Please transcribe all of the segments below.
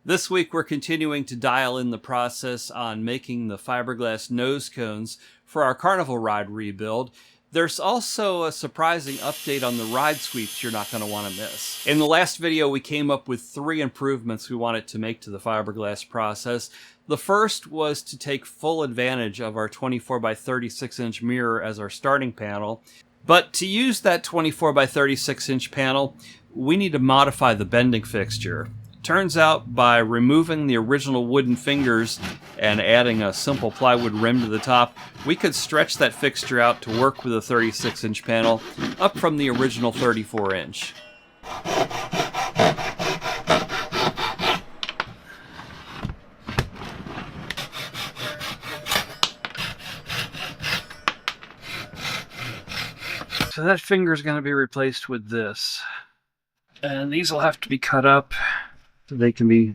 This week we're continuing to dial in the process on making the fiberglass nose cones for our carnival ride rebuild. There's also a surprising update on the ride sweeps you're not going to want to miss. In the last video we came up with 3 improvements we wanted to make to the fiberglass process. The first was to take full advantage of our 24 by 36 inch mirror as our starting panel. But to use that 24 by 36 inch panel, we need to modify the bending fixture. Turns out by removing the original wooden fingers and adding a simple plywood rim to the top, we could stretch that fixture out to work with a 36 inch panel up from the original 34 inch. So that finger is going to be replaced with this. And these will have to be cut up so they can be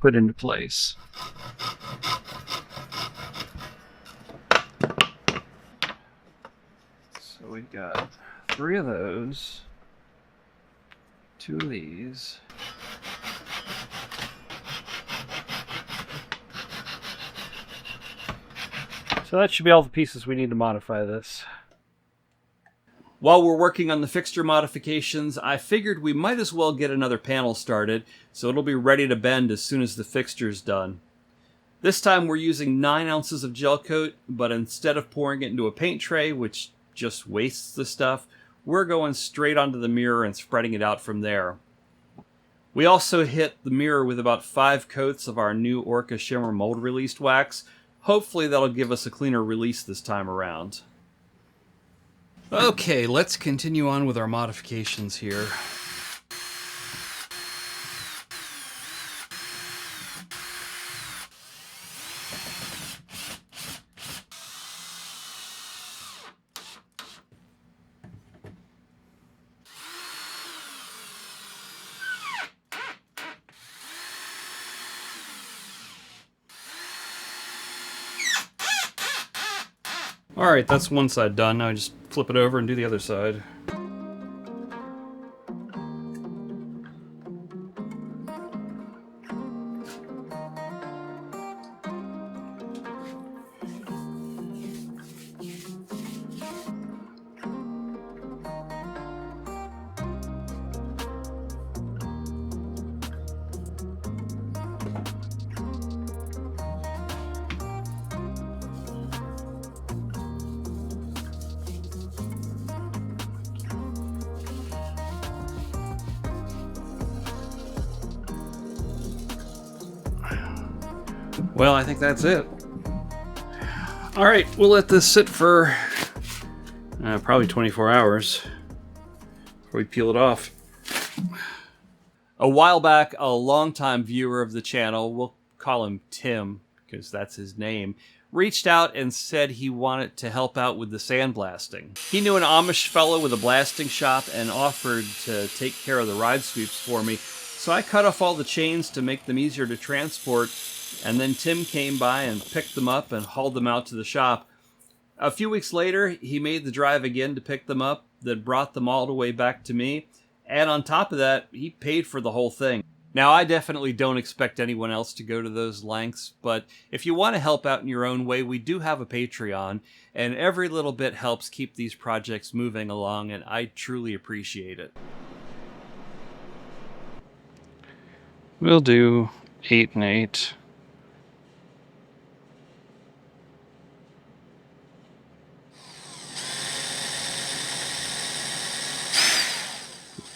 put into place. So we've got 3 of those, 2 of these. So that should be all the pieces we need to modify this. While we're working on the fixture modifications, I figured we might as well get another panel started, so it'll be ready to bend as soon as the fixture's done. This time we're using 9 ounces of gel coat, but instead of pouring it into a paint tray, which just wastes the stuff, we're going straight onto the mirror and spreading it out from there. We also hit the mirror with about 5 coats of our new Orca Shimmer mold released wax. Hopefully that'll give us a cleaner release this time around. Okay, let's continue on with our modifications here. Alright, that's one side done. Now I just flip it over and do the other side. Well, I think that's it. Alright, we'll let this sit for probably 24 hours before we peel it off. A while back, a longtime viewer of the channel, we'll call him Tim, because that's his name, reached out and said he wanted to help out with the sandblasting. He knew an Amish fellow with a blasting shop and offered to take care of the ride sweeps for me, so I cut off all the chains to make them easier to transport. And then Tim came by and picked them up and hauled them out to the shop. A few weeks later, he made the drive again to pick them up, that brought them all the way back to me. And on top of that, he paid for the whole thing. Now, I definitely don't expect anyone else to go to those lengths, but if you want to help out in your own way, we do have a Patreon, and every little bit helps keep these projects moving along, and I truly appreciate it. We'll do 8 and 8.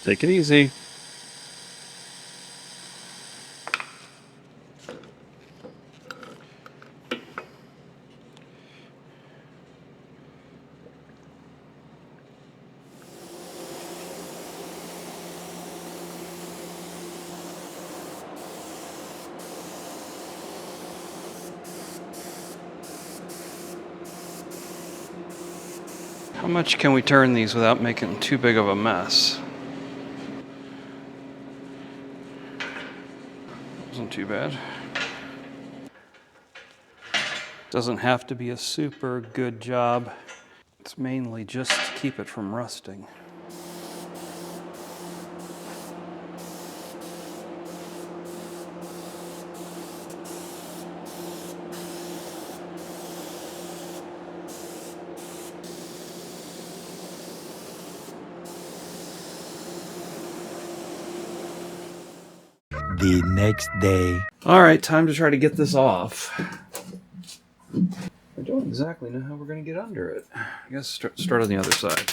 Take it easy. How much can we turn these without making too big of a mess? Wasn't too bad. Doesn't have to be a super good job. It's mainly just to keep it from rusting. The next day. All right, time to try to get this off. I don't exactly know how we're going to get under it. I guess start on the other side.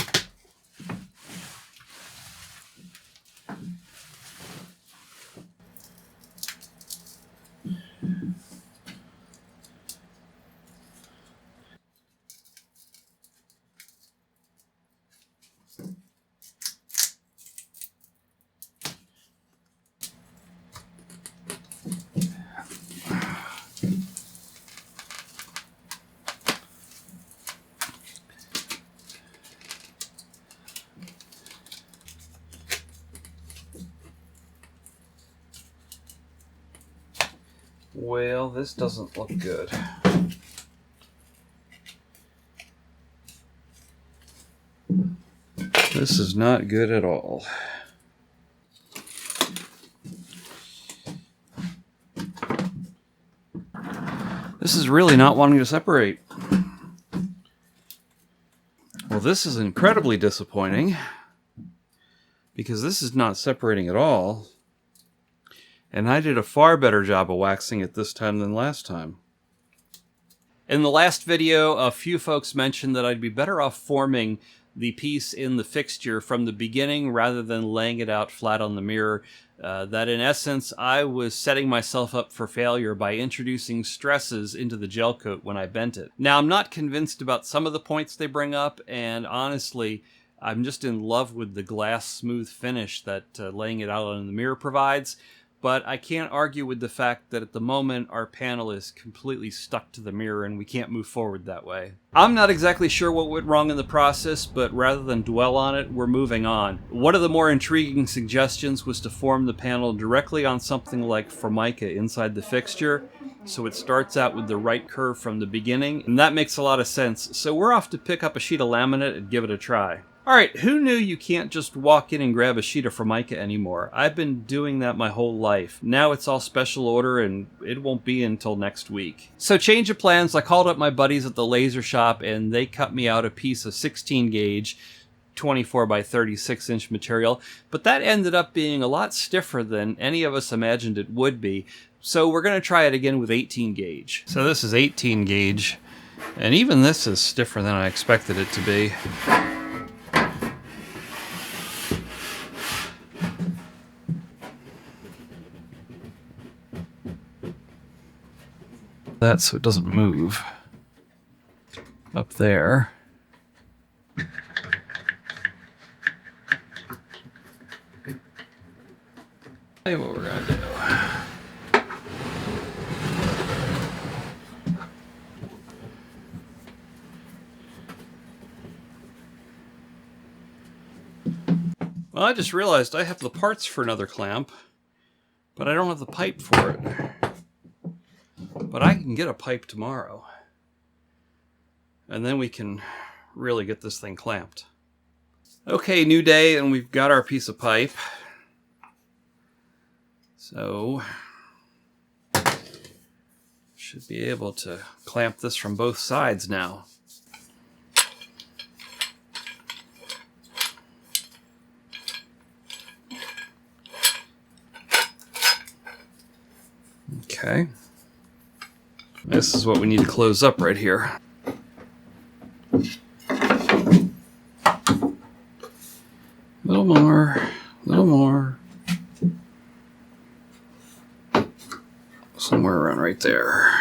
Well, this doesn't look good. This is not good at all. This is really not wanting to separate. Well, this is incredibly disappointing because this is not separating at all. And I did a far better job of waxing it this time than last time. In the last video, a few folks mentioned that I'd be better off forming the piece in the fixture from the beginning rather than laying it out flat on the mirror. That in essence, I was setting myself up for failure by introducing stresses into the gel coat when I bent it. Now, I'm not convinced about some of the points they bring up, and honestly, I'm just in love with the glass smooth finish that laying it out on the mirror provides. But I can't argue with the fact that at the moment our panel is completely stuck to the mirror and we can't move forward that way. I'm not exactly sure what went wrong in the process, but rather than dwell on it, we're moving on. One of the more intriguing suggestions was to form the panel directly on something like Formica inside the fixture, so it starts out with the right curve from the beginning, and that makes a lot of sense. So we're off to pick up a sheet of laminate and give it a try. Alright, who knew you can't just walk in and grab a sheet of Formica anymore? I've been doing that my whole life. Now it's all special order and it won't be until next week. So change of plans, I called up my buddies at the laser shop and they cut me out a piece of 16 gauge 24 by 36 inch material, but that ended up being a lot stiffer than any of us imagined it would be. So we're going to try it again with 18 gauge. So this is 18 gauge, and even this is stiffer than I expected it to be. That so it doesn't move up there. Hey, what we're gonna do. Well, I just realized I have the parts for another clamp, but I don't have the pipe for it. But I can get a pipe tomorrow. And then we can really get this thing clamped. Okay, new day, and we've got our piece of pipe. So, should be able to clamp this from both sides now. Okay. This is what we need to close up right here. Little more, little more. Somewhere around right there.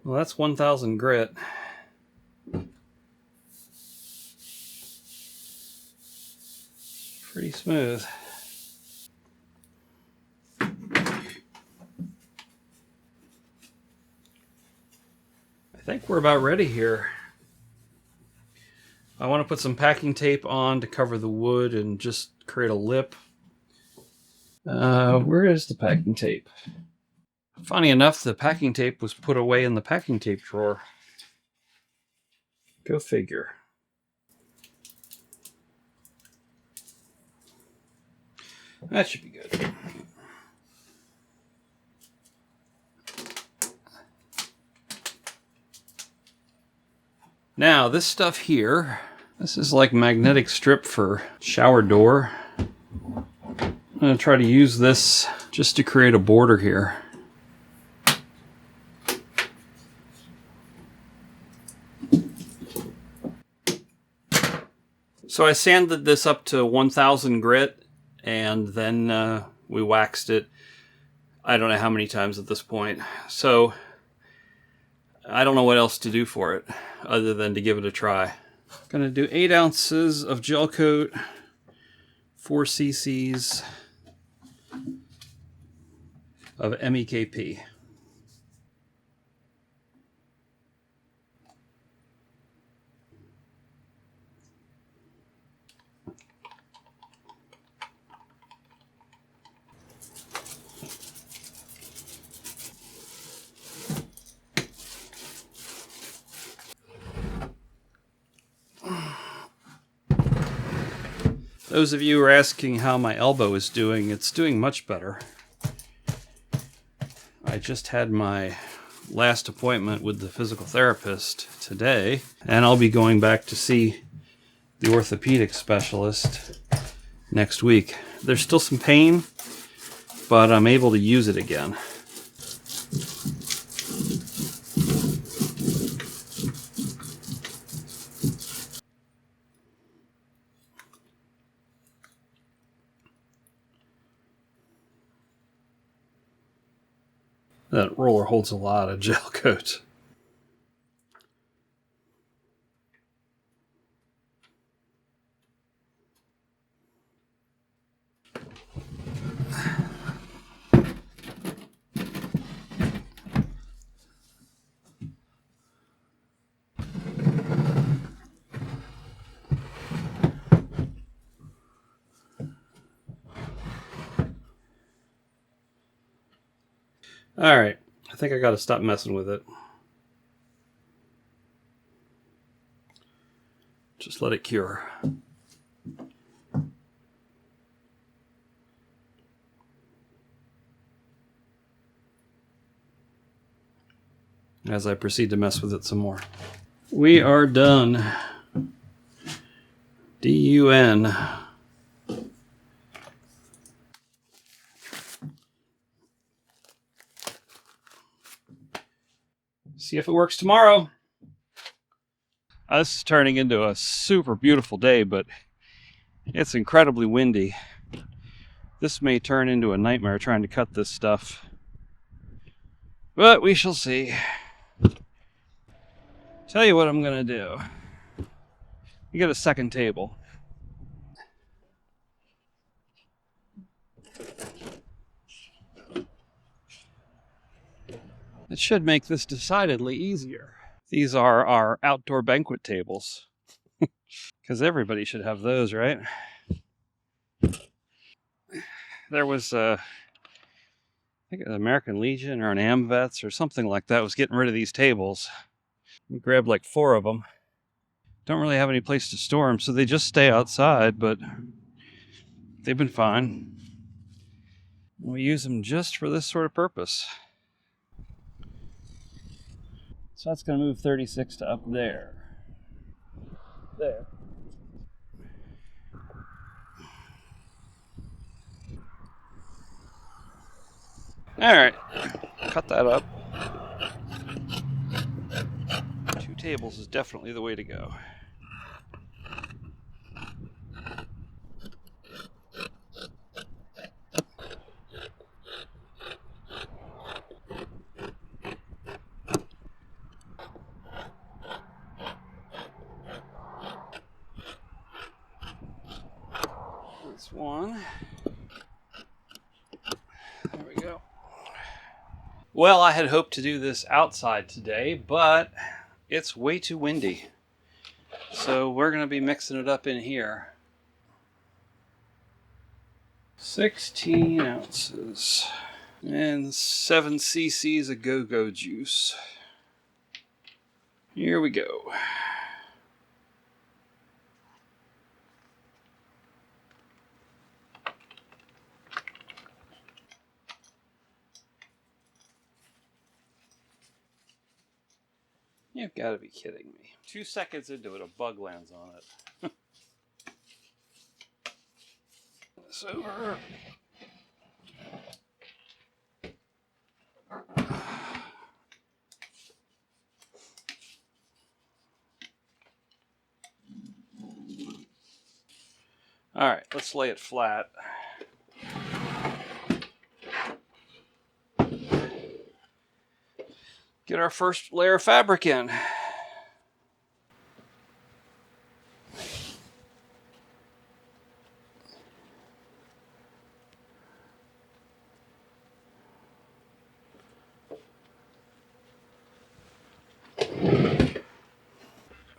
Well, that's 1,000 grit. Pretty smooth. I think we're about ready here. I want to put some packing tape on to cover the wood and just create a lip. Where is the packing tape? Funny enough, the packing tape was put away in the packing tape drawer. Go figure. That should be good. Now, this stuff here, this is like magnetic strip for shower door. I'm going to try to use this just to create a border here. So I sanded this up to 1000 grit, and then we waxed it. I don't know how many times at this point. So I don't know what else to do for it other than to give it a try. Gonna do 8 ounces of gel coat, 4 cc's of MEKP. Those of you who are asking how my elbow is doing, it's doing much better. I just had my last appointment with the physical therapist today, and I'll be going back to see the orthopedic specialist next week. There's still some pain, but I'm able to use it again. That roller holds a lot of gel coat. All right, I think I got to stop messing with it. Just let it cure. As I proceed to mess with it some more. We are done. DUN. See if it works tomorrow. This is turning into a super beautiful day, but it's incredibly windy. This may turn into a nightmare trying to cut this stuff, but we shall see. Tell you what I'm gonna do. You get a second table. It should make this decidedly easier. These are our outdoor banquet tables. Because everybody should have those, right? There was I think an American Legion or an AmVets or something like that was getting rid of these tables. We grabbed like 4 of them. Don't really have any place to store them, so they just stay outside, but they've been fine. We use them just for this sort of purpose. So that's going to move 36 to up there. There. All right, cut that up. 2 tables is definitely the way to go. This one. There we go. Well, I had hoped to do this outside today, but it's way too windy. So we're going to be mixing it up in here. 16 ounces and 7 cc's of go-go juice. Here we go. You've got to be kidding me. 2 seconds into it, a bug lands on it. This over. All right, let's lay it flat. Get our first layer of fabric in.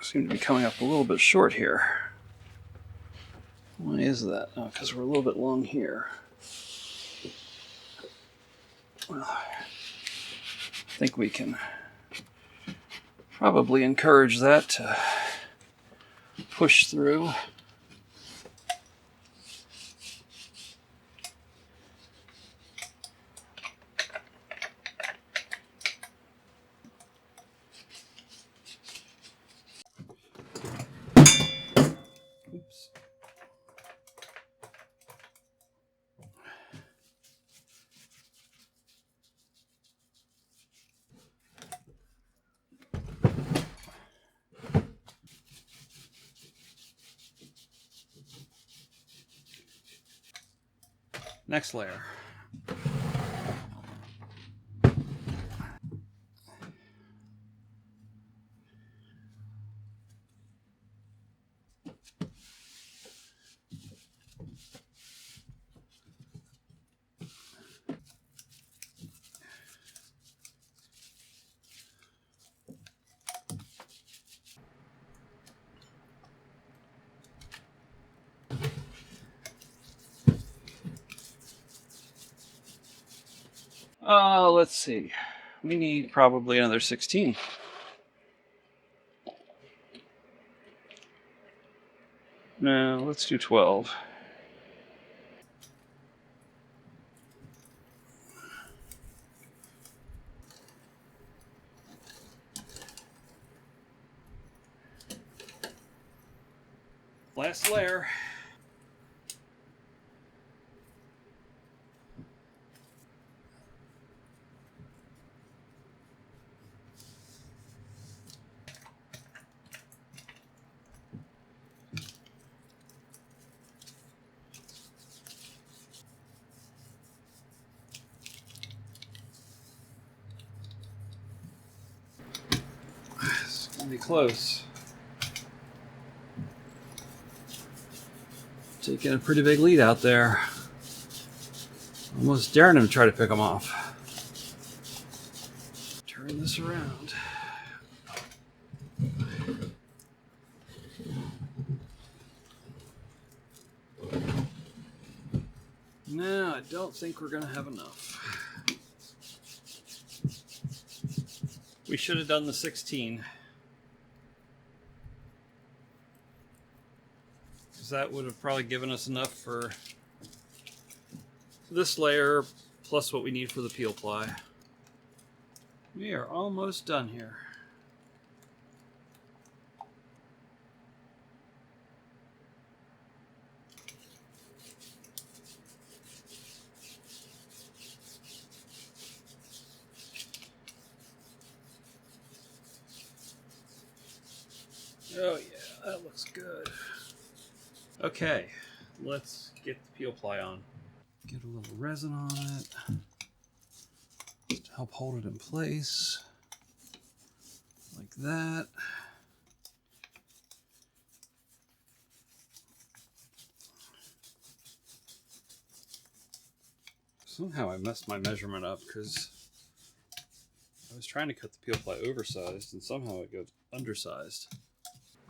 Seem to be coming up a little bit short here. Why is that? Oh, because we're a little bit long here. Well, I think we can probably encourage that to push through. Oops. Next layer. Let's see. We need probably another 16. No, let's do 12. Last layer. It's gonna be close. Taking a pretty big lead out there. Almost daring him to try to pick them off. Turn this around. No, I don't think we're gonna have enough. We should have done the 16. Because that would have probably given us enough for this layer, plus what we need for the peel ply. We are almost done here. Oh yeah, that looks good. Okay, let's get the peel ply on. Get a little resin on it to help hold it in place, like that. Somehow I messed my measurement up because I was trying to cut the peel ply oversized and somehow it goes undersized.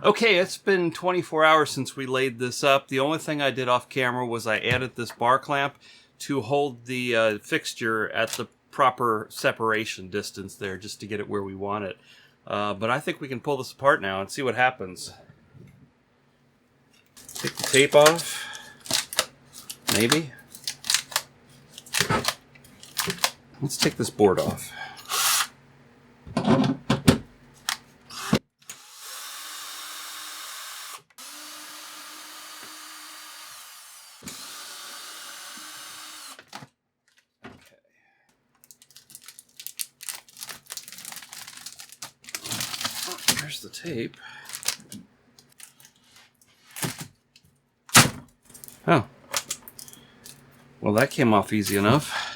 Okay, it's been 24 hours since we laid this up. The only thing I did off camera was I added this bar clamp to hold the fixture at the proper separation distance there, just to get it where we want it. But I think we can pull this apart now and see what happens. Take the tape off. Maybe. Let's take this board off. tape. Oh. Well, that came off easy enough.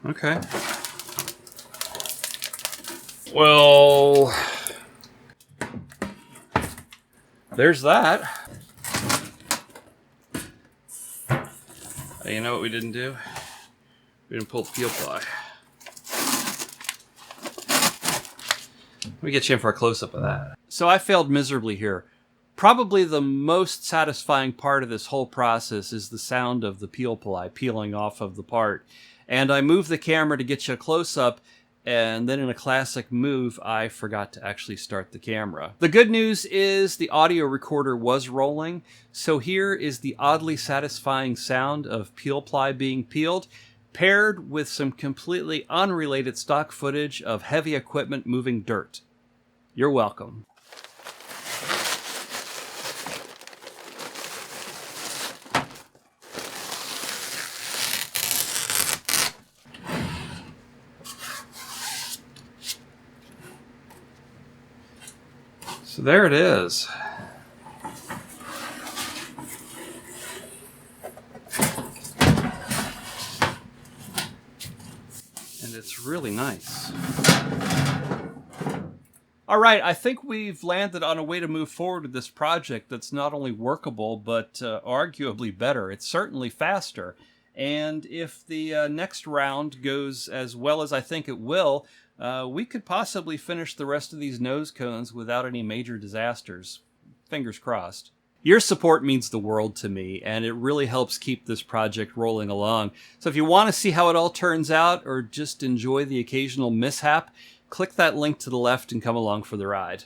Okay. Well, there's that. You know what we didn't do? We didn't pull the peel ply. Let me get you in for a close-up of that. So I failed miserably here. Probably the most satisfying part of this whole process is the sound of the peel ply peeling off of the part. And I moved the camera to get you a close-up, and then in a classic move, I forgot to actually start the camera. The good news is the audio recorder was rolling, so here is the oddly satisfying sound of peel ply being peeled, paired with some completely unrelated stock footage of heavy equipment moving dirt. You're welcome. So there it is. And it's really nice. All right, I think we've landed on a way to move forward with this project that's not only workable, but arguably better. It's certainly faster. And if the next round goes as well as I think it will, we could possibly finish the rest of these nose cones without any major disasters. Fingers crossed. Your support means the world to me, and it really helps keep this project rolling along. So if you want to see how it all turns out, or just enjoy the occasional mishap, click that link to the left and come along for the ride.